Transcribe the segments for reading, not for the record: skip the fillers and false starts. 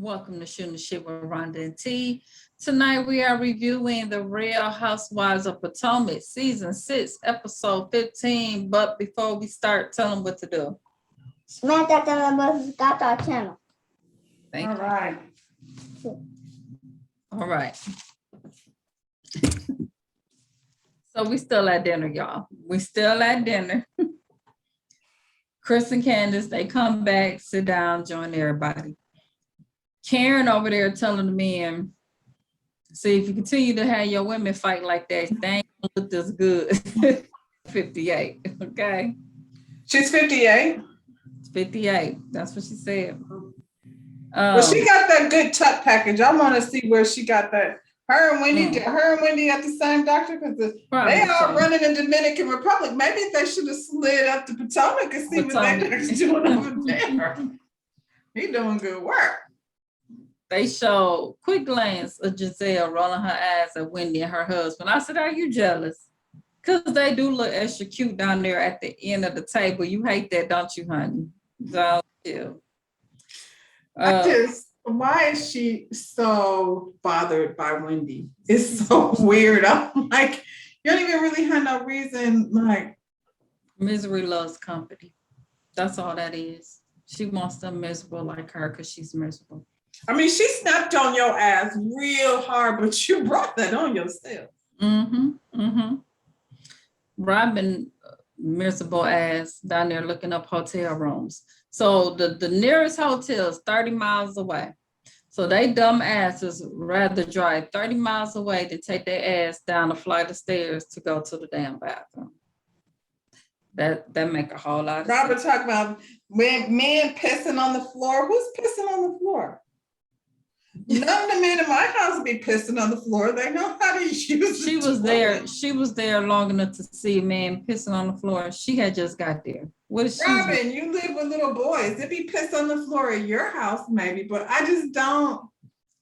Welcome to Shooting the Shit with Rhonda and T. Tonight we are reviewing The Real Housewives of Potomac, Season 6, Episode 15. But before we start, tell them what to do. Smash that button, subscribe to our channel. Thank All you. right. All right. So we still at dinner, y'all. We still at dinner. Chris and Candace, they come back, sit down, join everybody. Karen over there telling the men, see, if you continue to have your women fight like that, they ain't gonna look this good. 58, okay? She's 58. It's 58. That's what she said. Well, she got that good tuck package. I want to see where she got that. Her and Wendy at the same doctor because they are running in Dominican Republic. Maybe they should have slid up to Potomac and see what they're doing over there. He doing good work. They showed quick glance of Giselle rolling her eyes at Wendy and her husband. I said, are you jealous? Because they do look extra cute down there at the end of the table. You hate that, don't you, honey? So, yeah. Why is she so bothered by Wendy? It's so weird. I'm like, you don't even really have no reason. Like, misery loves company. That's all that is. She wants them miserable like her because she's miserable. I mean, she snapped on your ass real hard, but you brought that on yourself. Robin, miserable ass down there looking up hotel rooms. So the nearest hotel is 30 miles away. So they dumb asses rather drive 30 miles away than take their ass down a flight of stairs to go to the damn bathroom. That make a whole lot of sense. Robert talking about men pissing on the floor. Who's pissing on the floor? None of the men in my house be pissing on the floor. They know how to use it. She was there long enough to see a man pissing on the floor. She had just got there. What is she? Robin, you live with little boys. They be pissed on the floor at your house, maybe, but I just don't.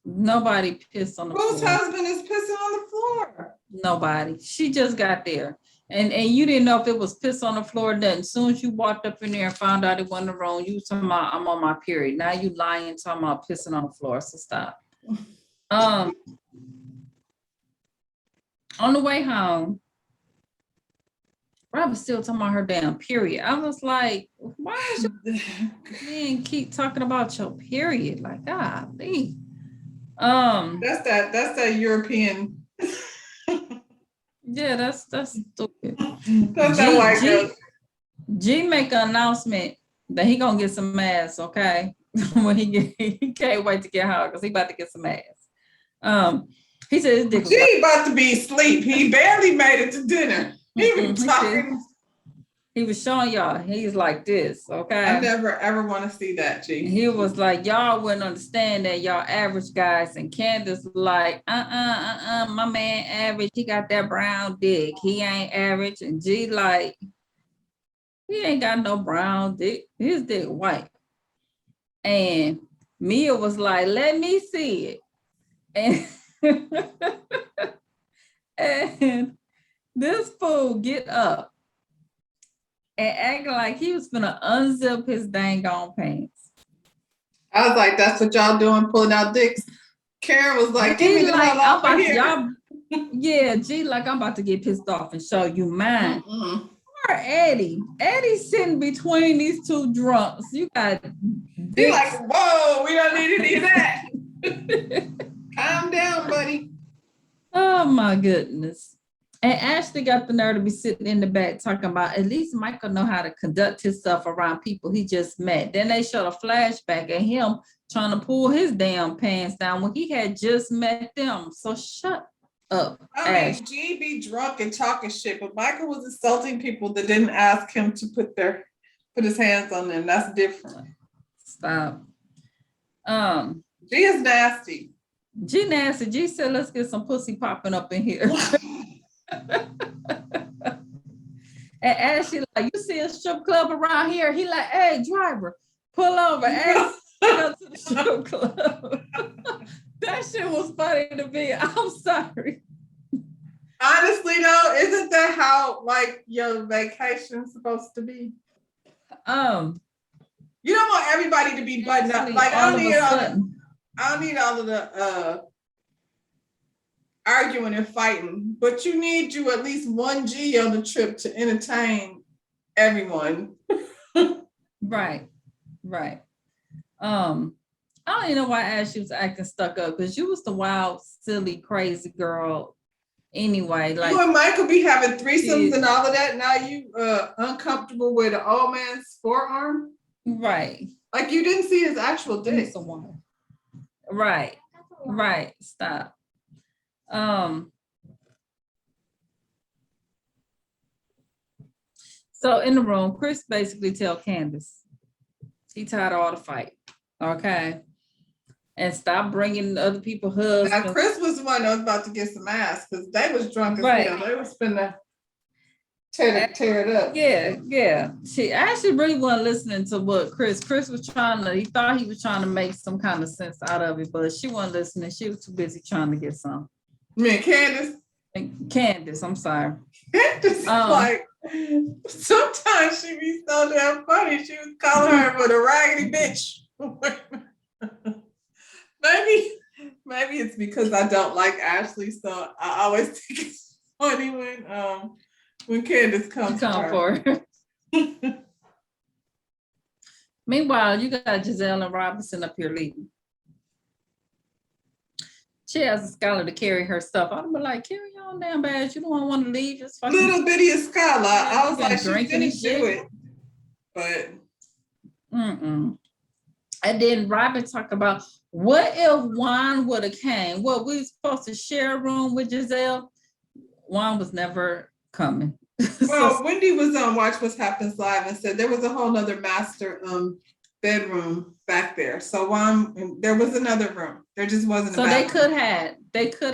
Nobody pissed on the floor. Whose husband is pissing on the floor? Nobody. She just got there. And you didn't know if it was piss on the floor or nothing. As soon as you walked up in there and found out it wasn't wrong, you talking about I'm on my period. Now you lying, talking about pissing on the floor. So stop. On the way home, Robin's still talking about her damn period. I was like, why is you man keep talking about your period? Like, golly. That's that European. Yeah, that's stupid. That's that white girl. G make an announcement that he gonna get some ass, okay? When he can't wait to get home because he about to get some ass. He said his dick was G about to be asleep. He barely made it to dinner. He was talking. He was showing y'all. He's like this, okay? I never ever want to see that, G. He was like, y'all wouldn't understand that y'all average guys. And Candace like, my man average. He got that brown dick. He ain't average. And G like, he ain't got no brown dick. His dick white. And Mia was like, let me see it. And this fool get up and acting like he was gonna unzip his dang on pants. I was like, that's what y'all doing, pulling out dicks. Karen was like, give me the like, hell off of here. Yeah, G like I'm about to get pissed off and show you mine. Or Eddie. Eddie's sitting between these two drunks. You got He like, whoa, we don't need any of that. Calm down, buddy. Oh my goodness. And Ashley got the nerve to be sitting in the back talking about at least Michael know how to conduct himself around people he just met. Then they showed a flashback at him trying to pull his damn pants down when he had just met them. So shut up. I mean, G be drunk and talking shit, but Michael was insulting people that didn't ask him to put his hands on them. That's different. Stop. G is nasty. G nasty. G said, let's get some pussy popping up in here. And Ashley like, you see a strip club around here? He like, hey, driver, pull over. Ashley, go to the strip club. That shit was funny to me. I'm sorry. Honestly, though, isn't that how like your vacation's supposed to be? You don't want everybody to be buttoned up. Like I I don't need all of the arguing and fighting, but you need you at least one G on the trip to entertain everyone. Right. I don't even know why I asked you was acting stuck up, because you was the wild, silly, crazy girl anyway. Like you and Michael be having threesomes and all of that. Now you uncomfortable with an old man's forearm. Right. Like you didn't see his actual dick. Right. Stop. So in the room, Chris basically tell Candace, he tired of all the fight. Okay. And stop bringing other people's husbands. Now Chris was the one that was about to get some ass because they was drunk as hell. They was finna tear it up. Yeah. She actually really wasn't listening to what Chris was trying to, he thought he was trying to make some kind of sense out of it, but she wasn't listening. She was too busy trying to get some. You mean Candace? Candace, I'm sorry. Candace, like, sometimes she be so damn funny. She was calling her with a raggedy bitch. Maybe it's because I don't like Ashley, so I always think it's funny when Candace comes for her. Meanwhile, you got Giselle and Robinson up here leaving. She has a scholar to carry her stuff. I'm like, carry on damn bad. You don't want to leave. Just fucking little bitty scholar. I was like, she didn't do it. But and then Robin talked about, what if Juan would have came? What, we were supposed to share a room with Giselle? Juan was never coming. Well, Wendy was on Watch What Happens Live and said there was a whole nother master bedroom back there. So there was another room. There just wasn't. So they could have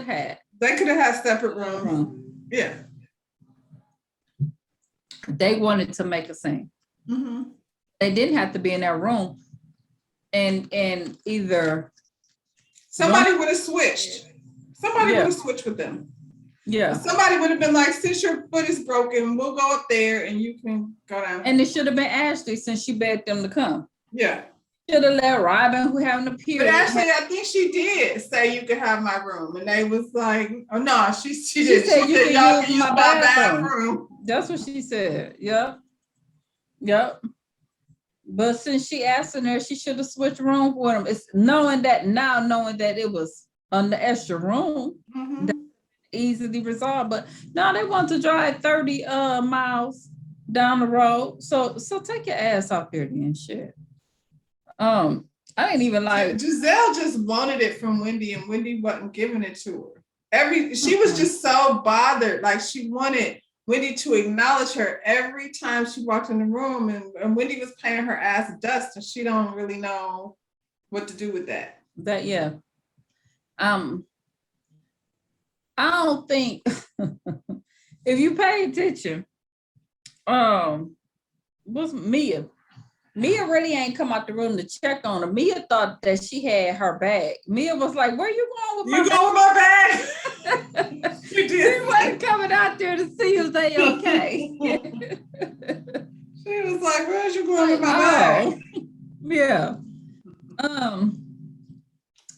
had separate rooms. Yeah. They wanted to make a scene. Mm-hmm. They didn't have to be in that room, and either somebody would have switched. Somebody would have switched with them. Yeah. Somebody would have been like, since your foot is broken, we'll go up there and you can go down. And it should have been Ashley, since she begged them to come. Yeah. Should have let Robin, who having a period. But actually, I think she did say you could have my room. And they was like, oh no, she did. She said y'all can use my bathroom. That's what she said. Yep. But since she asked in there, she should have switched rooms with them. It's knowing that it was on the extra room. Mm-hmm. Easily resolved, but no, they want to drive 30 miles down the road. So take your ass out there then, shit. I ain't even like Giselle just wanted it from Wendy, and Wendy wasn't giving it to her. She was just so bothered, like she wanted Wendy to acknowledge her every time she walked in the room, and Wendy was paying her ass dust, and she don't really know what to do with that. I don't think if you pay attention, what's Mia? Mia really ain't come out the room to check on her. Mia thought that she had her bag. Mia was like, where you going with my bag? She did. She wasn't coming out there to see if they okay. She was like, where's you going with my bag? Yeah.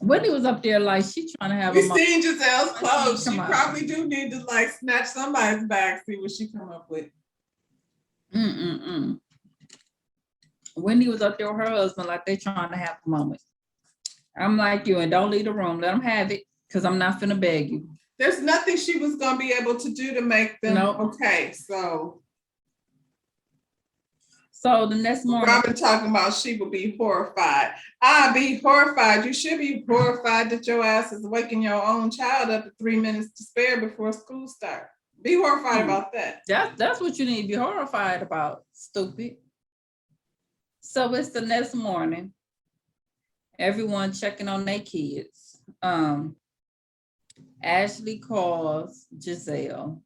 Wendy was up there like she trying to have we seen Giselle's clothes. She probably do need to like snatch somebody's bag, see what she come up with. Wendy was up there with her husband like they trying to have a moment. I'm like you, and don't leave the room. Let them have it, because I'm not finna beg you. There's nothing she was gonna be able to do to make them okay. So the next morning, Robin talking about she will be horrified. I'll be horrified. You should be horrified that your ass is waking your own child up at 3 minutes to spare before school starts. Be horrified about that. That's what you need to be horrified about, stupid. So it's the next morning. Everyone checking on their kids. Ashley calls Giselle.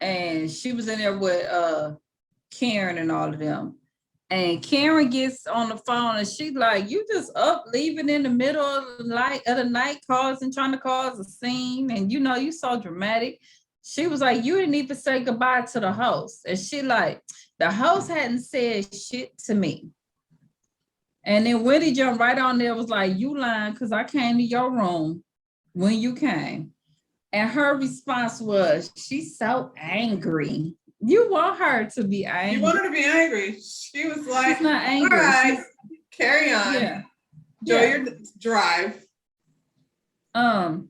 And she was in there with Karen and all of them. And Karen gets on the phone and she's like, you just up leaving in the middle of the night trying to cause a scene. And you so dramatic. She was like, you didn't even say goodbye to the host. And she like, the host hadn't said shit to me. And then Wendy jumped right on there, was like, you lying because I came to your room when you came. And her response was, she's so angry. You want her to be angry. You want her to be angry. She was like, she's not angry. All right, carry on. Yeah. Enjoy your drive. I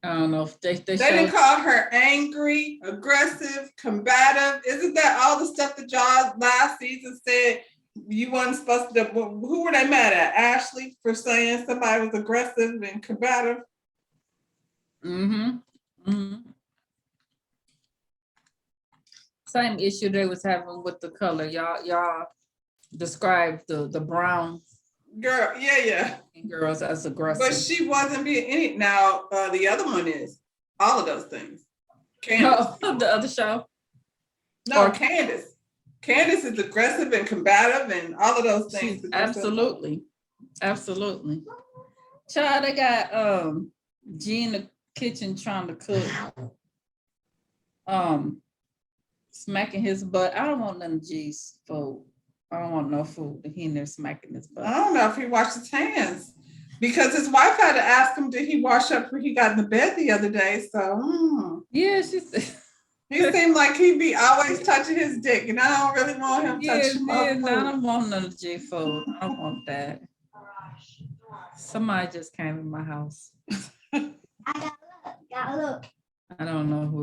don't know if they didn't call her angry, aggressive, combative. Isn't that all the stuff that y'all last season said you weren't supposed to? Who were they mad at? Ashley for saying somebody was aggressive and combative. Same issue they was having with the color. Y'all described the brown girl. Yeah. Girls as aggressive. But she wasn't being any. Now the other one is all of those things. Candace. Oh, the other show. No, Candace. Candace is aggressive and combative and all of those things. Absolutely. Child, they got G in the kitchen trying to cook. Smacking his butt. I don't want none of G's food. I don't want no food. He in there smacking his butt. I don't know if he washed his hands because his wife had to ask him, did he wash up before he got in the bed the other day? So, yeah, she said. He seemed like he'd be always touching his dick, and I don't really want him touching my food. I don't want none of G food. I don't want that. Somebody just came in my house. I gotta look. I don't know who.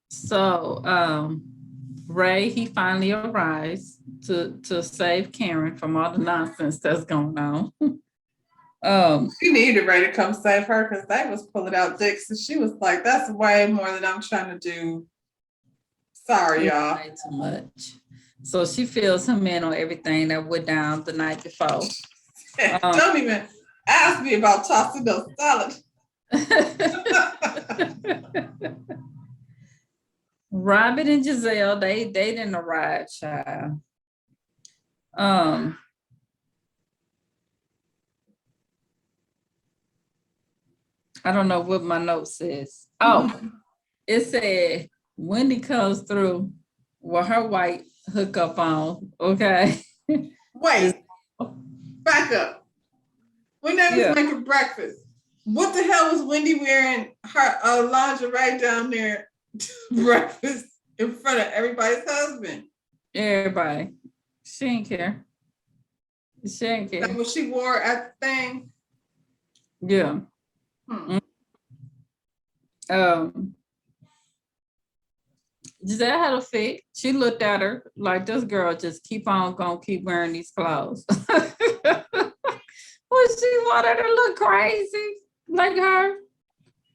So, Ray, he finally arrives to save Karen from all the nonsense that's going on. She needed Ray to come save her because they was pulling out dicks, and she was like, "That's way more than I'm trying to do." Sorry, y'all. Way too much. So she fills him in on everything that went down the night before. Don't even ask me about tossing those salad. Robin and Giselle, they didn't arrive, child. I don't know what my note says. Oh, it said Wendy comes through with her white hookup on. Okay. Wait, back up. When they was making breakfast, what the hell was Wendy wearing her lingerie down there to breakfast in front of everybody's husband? Everybody. She didn't care. She didn't care. That's what she wore at the thing? Yeah. Giselle had a fit. She looked at her like, this girl just gonna keep wearing these clothes. Well, she wanted to look crazy like her.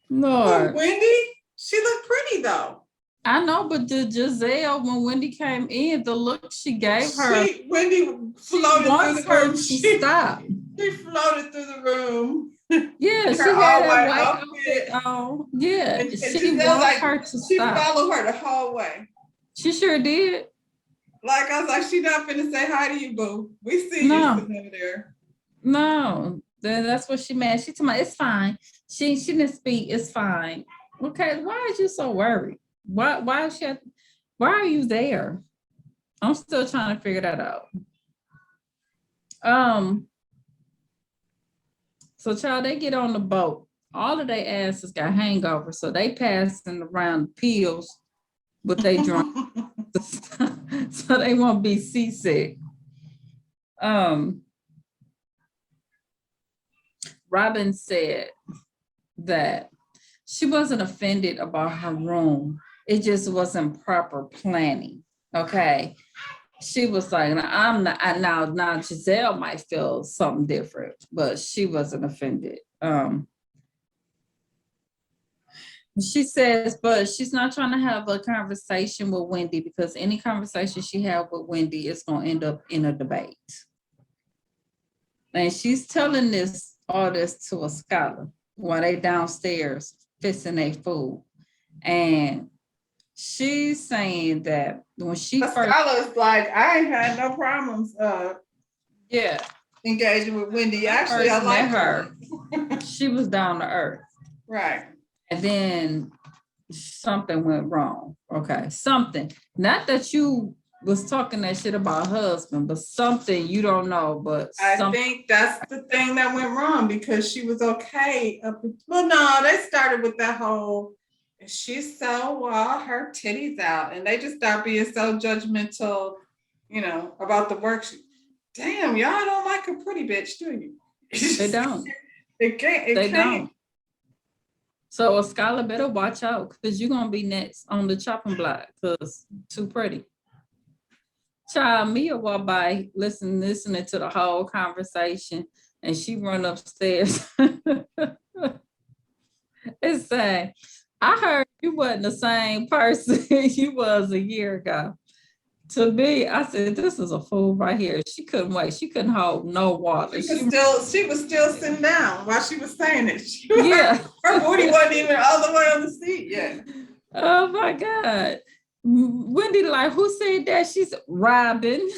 No. Wendy? She looked pretty though. I know, but the Giselle, when Wendy came in, the look she gave her. Wendy floated through the room. She stopped. She floated through the room. Yeah, she had that white outfit on. Yeah, and she wanted her to stop. She followed her the whole way. She sure did. Like I was like, she not finna say hi to you, boo. We see you sitting over there. No, that's what she meant. She told me it's fine. She didn't speak. It's fine. Okay, why are you so worried? Why are you there? I'm still trying to figure that out. So child, they get on the boat. All of their asses got hangovers, so they passing around pills, but they drunk, so they won't be seasick. Robin said that she wasn't offended about her room. It just wasn't proper planning. Okay. She was like, I'm not, now Giselle might feel something different, but she wasn't offended. She says, but she's not trying to have a conversation with Wendy because any conversation she had with Wendy is going to end up in a debate. And she's telling all this to a scholar while they downstairs fixing their food. And she's saying that when she Scholar's like, I ain't had no problems engaging with Wendy. Actually, I like her. She was down to earth. Right. And then something went wrong. Okay. Something. Not that you was talking that shit about her husband, but something you don't know, but I think that's the thing that went wrong because she was okay. Well, no, they started with that whole, she's so her titties out, and they just start being so judgmental, about the work. Damn, y'all don't like a pretty bitch, do you? They don't. It can't. They don't. So Skylar better watch out because you're gonna be next on the chopping block because too pretty. Child, Mia walked by listening to the whole conversation, and she run upstairs. It's sad. I heard you wasn't the same person you was a year ago. To me, I said, this is a fool right here. She couldn't wait. She couldn't hold no water. She was still sitting down while she was saying it. Yeah. Her booty wasn't even all the way on the seat yet. Oh my God. Wendy, like, who said that? She's Robin.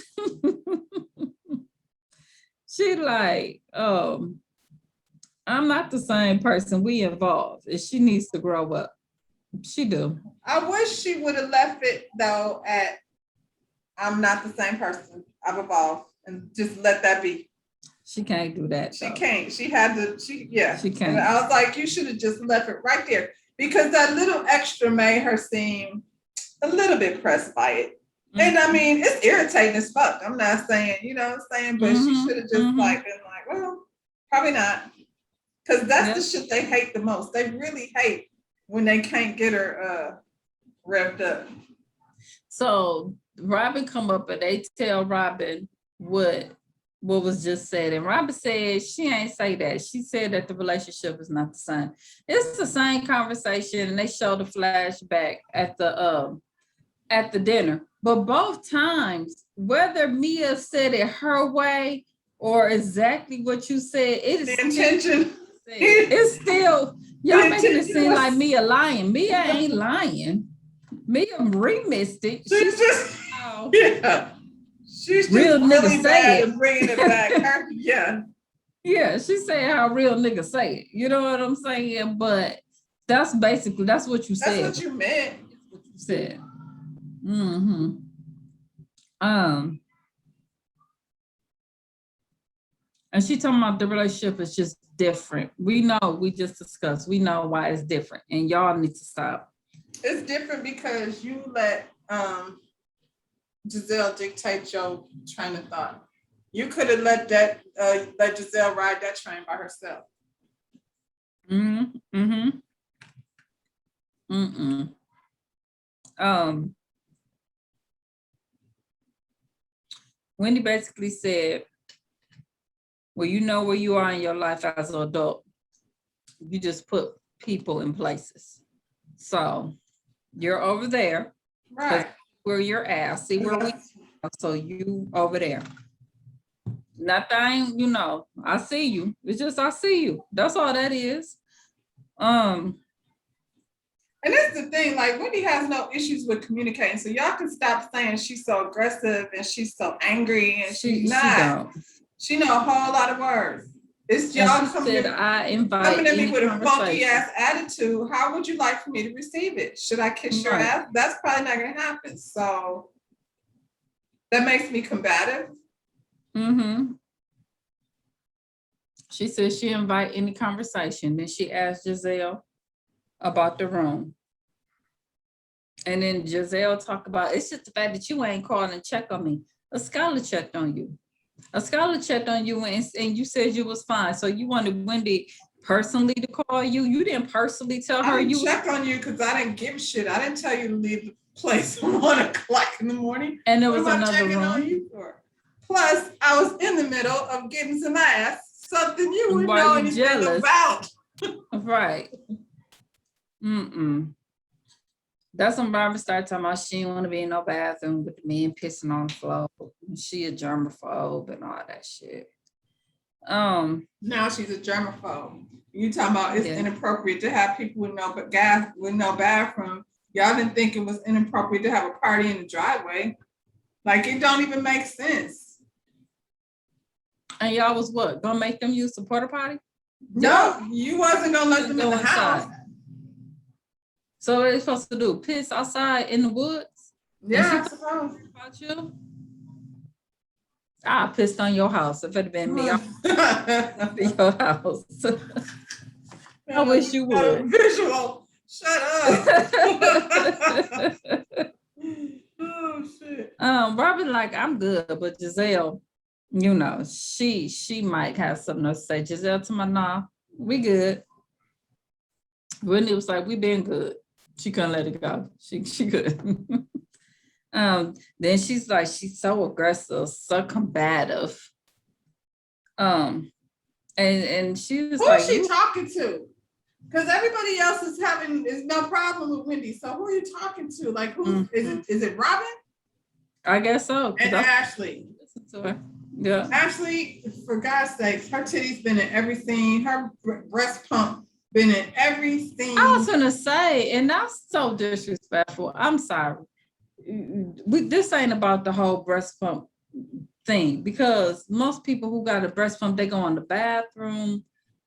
She like, I'm not the same person. We involved. And she needs to grow up. She do. I wish she would have left it though at I'm not the same person. I've evolved, and just let that be. She can't do that. She can't. She had to. She can't. And I was like, you should have just left it right there because that little extra made her seem a little bit pressed by it. Mm-hmm. And I mean, it's irritating as fuck. I'm not saying, but she should have just been like, well, probably not, because that's the shit they hate the most. They really hate when they can't get her revved up. So Robin come up and they tell Robin what was just said. And Robin said she ain't say that. She said that the relationship is not the same. It's the same conversation, and they show the flashback at the dinner. But both times, whether Mia said it her way or exactly what you said, it is the intention. It's still, y'all making it seem like Mia lying. Mia ain't lying. Mia remixed it. She's just she's just real really bad at bringing it back. Yeah, she said how real niggas say it. You know what I'm saying? But that's what you said. That's what you meant. That's what you said. Mm-hmm. And she talking about the relationship is just different. We know, we just discussed. We know why it's different, and y'all need to stop. It's different because you let Giselle dictate your train of thought. You could have let Giselle ride that train by herself. Wendy basically said, well, you know where you are in your life as an adult. You just put people in places. So you're over there. Right. Where you're at. See where we are. So you over there. Nothing, I see you. It's just I see you. That's all that is. And that's the thing, like Wendy has no issues with communicating. So y'all can stop saying she's so aggressive and she's so angry and she's not. She know a whole lot of words. It's y'all coming at me with a funky ass attitude. How would you like for me to receive it? Should I kiss your ass? That's probably not gonna happen. So that makes me combative. She said she invite any conversation. Then she asked Giselle about the room. And then Giselle talk about, it's just the fact that you ain't called and check on me. A scholar checked on you. A scholar checked on you and you said you was fine. So you wanted Wendy personally to call you. You didn't personally tell her you check on you because I didn't give a shit. I didn't tell you to leave the place at 1:00 in the morning. And there was another room. On you for? Plus, I was in the middle of getting some ass, something you wouldn't know anything about. Right. That's when Barbara started talking about she didn't want to be in no bathroom with the men pissing on the floor. She a germaphobe and all that shit. Now she's a germaphobe. You talking about it's inappropriate to have people with no bathroom. Y'all didn't think it was inappropriate to have a party in the driveway. Like it don't even make sense. And y'all was what? Gonna make them use the porta potty? No, you wasn't gonna let them in the house. So what are they supposed to do? Piss outside in the woods? Yeah, I suppose. About you? I pissed on your house. If it had been me, I'd be your house. I wish you would. Visual. Shut up. Oh shit. Robin, like, I'm good, but Giselle, you know, she might have something to say. Giselle to my nah, we good. Whitney was like, we been good. She couldn't let it go. She good. Then she's like, she's so aggressive, so combative. And she was Who like, is she talking to? Because everybody else is no problem with Wendy. So who are you talking to? Like, who is it Robin? I guess so. And Ashley. Listen to her. Yeah. Ashley, for God's sakes, her titties been in every scene. Her breast pump been in every scene. I was gonna say, and that's so disrespectful. I'm sorry. This ain't about the whole breast pump thing, because most people who got a breast pump, they go in the bathroom,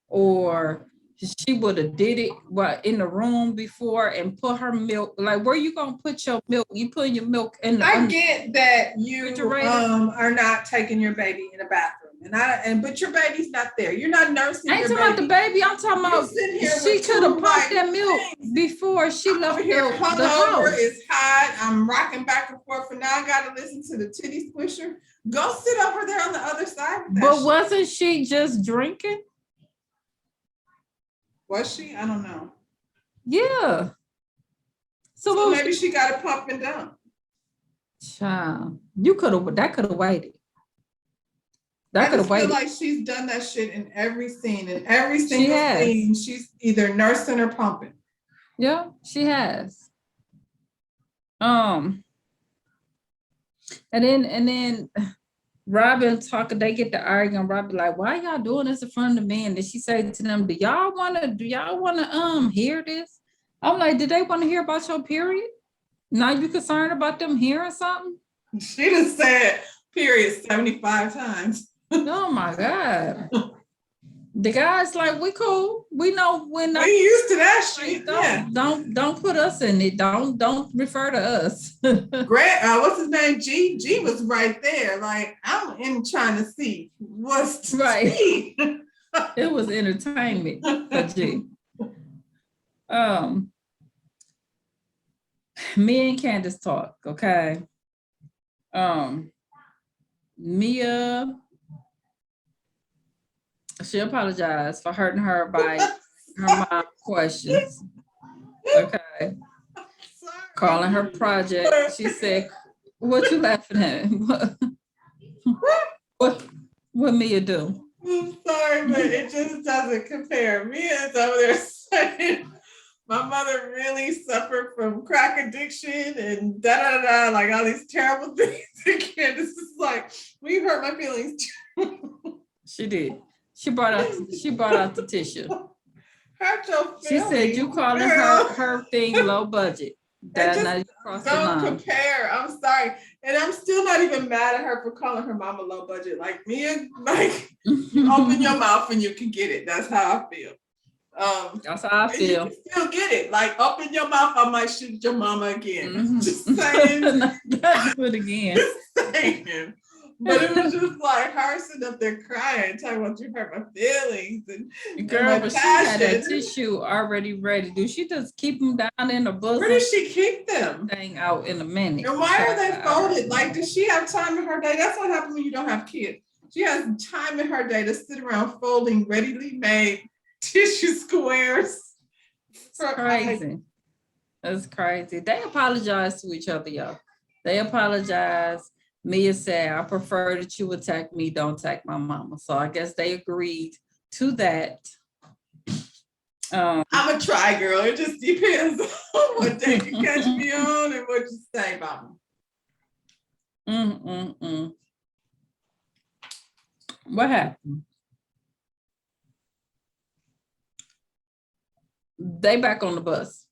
or she would have did it in the room before and put her milk. Like, where you gonna put your milk? You put your milk in the I get that you refrigerator? Are not taking your baby in a bathroom, but your baby's not there. You're not nursing. I ain't your talking about the baby. I'm talking about she could have popped that milk before she left the house. It's hot. I'm rocking back and forth, and now I got to listen to the titty squisher. Go sit over there on the other side. But wasn't she just drinking? Was she? I don't know. Yeah. So maybe she got a pump and dump. Child, that could have waited. I just feel like she's done that shit in every scene. In every single scene, she's either nursing or pumping. Yeah, she has. And then Robin they get to arguing. Robin like, why y'all doing this in front of the men? Did she say to them, do y'all wanna hear this? I'm like, did they want to hear about your period? Now you concerned about them hearing something? She just said period 75 times. Oh my God. The guy's like, we cool. We know when we used to that shit. Don't put us in it. Don't refer to us. Grant, what's his name? G was right there. Like, I'm in trying to see what's right. It was entertainment for G. Me and Candace talk, okay. Mia, she apologized for hurting her by her mom questions. Okay. Calling her project. She said, what you laughing at? What Mia do? I'm sorry, but it just doesn't compare. Mia's over there saying my mother really suffered from crack addiction and like all these terrible things. And Candace is like, we hurt my feelings too. She did. She brought out the tissue. Hurt your feelings. She said you calling her thing low budget. Don't compare. I'm sorry. And I'm still not even mad at her for calling her mama low budget. Like, Mia, like, you open your mouth and you can get it. That's how I feel. That's how I feel. You can still get it. Like, open your mouth, I might shoot your mama again. Mm-hmm. Just saying. Not do it again. Just saying. But it was just like her sitting up there crying, talking about you hurt my feelings and girl, but she had that tissue already ready. Do she just keep them down in the bosom? Where does she keep them? Thing out in a minute. And why are they folded? Like, does she have time in her day? That's what happens when you don't have kids. She has time in her day to sit around folding readily made tissue squares. It's crazy. That's crazy. They apologize to each other, y'all. They apologize. Mia said, I prefer that you attack me, don't attack my mama. So I guess they agreed to that. I'm a try girl. It just depends on what day you catch me on and what you say about me. What happened? They back on the bus.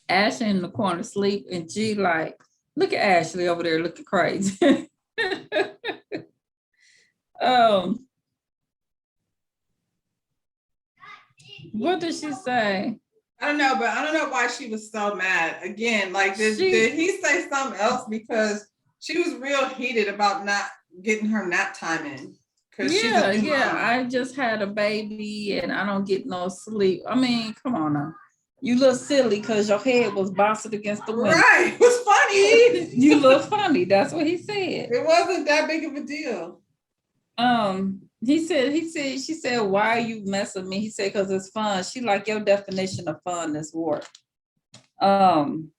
Ashley in the corner sleep, and G like, look at Ashley over there looking crazy. What did she say? I don't know, but I don't know why she was so mad. Again, like did he say something else? Because she was real heated about not getting her nap time in. Yeah. I just had a baby and I don't get no sleep. I mean, come on now. You look silly because your head was bouncing against the window. Right. It was funny. You look funny. That's what he said. It wasn't that big of a deal. She said, why are you messing with me? He said, because it's fun. She like, your definition of fun is war. And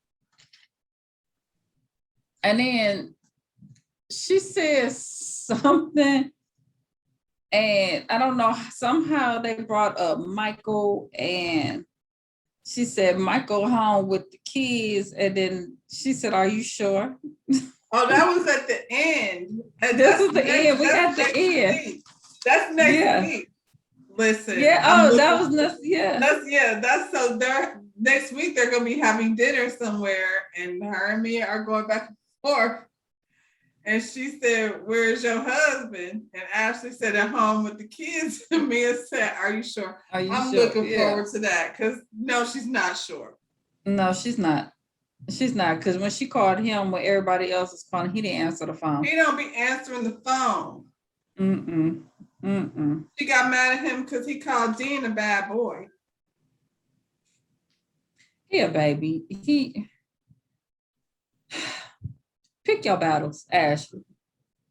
then she says something, and I don't know, somehow they brought up Michael, and she said Michael home with the kids, and then she said, are you sure? Oh, that was at the end. And this is the end. We got the end. Week. That's next week. Listen. Yeah. That was next. Yeah. That's so. Next week they're gonna be having dinner somewhere, and her and me are going back and forth. And she said, "Where's your husband?" And Ashley said, "At home with the kids." And Mia said, "Are you sure?" I'm looking forward to that because no, she's not sure. No, she's not. She's not, because when she called him when everybody else was calling, he didn't answer the phone. He don't be answering the phone. She got mad at him because he called Dean a bad boy. Yeah, baby. Pick your battles, Ashley.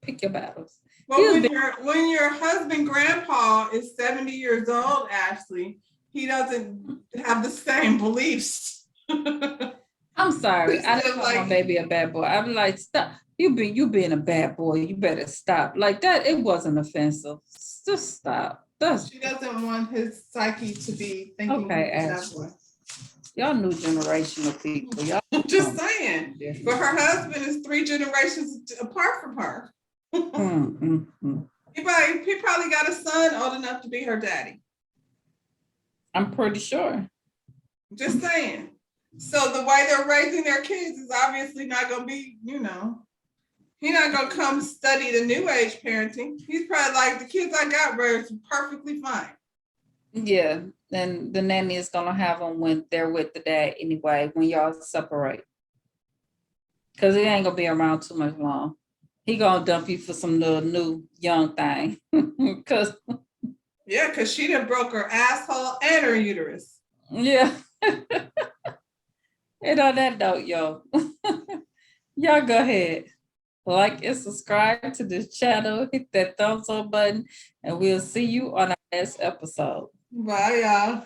Pick your battles. Well, when your husband grandpa is 70 years old, Ashley, he doesn't have the same beliefs. I'm sorry. I didn't call my baby a bad boy. I'm like, stop. You being a bad boy. You better stop. Like that, it wasn't offensive. Just stop. She doesn't want his psyche to be thinking okay, Ashley. Y'all new generation of people. Y'all just saying. But her husband is 3 generations apart from her. He probably got a son old enough to be her daddy. I'm pretty sure. Just saying. So the way they're raising their kids is obviously not going to be, he's not going to come study the new age parenting. He's probably like, the kids I got raised perfectly fine. Yeah. And the nanny is going to have them when they're with the dad anyway, when y'all separate. Because he ain't going to be around too much long. He going to dump you for some little new young thing. Because she done broke her asshole and her uterus. Yeah. And on that note, y'all go ahead, like and subscribe to this channel, hit that thumbs up button, and we'll see you on our next episode. Bye, y'all.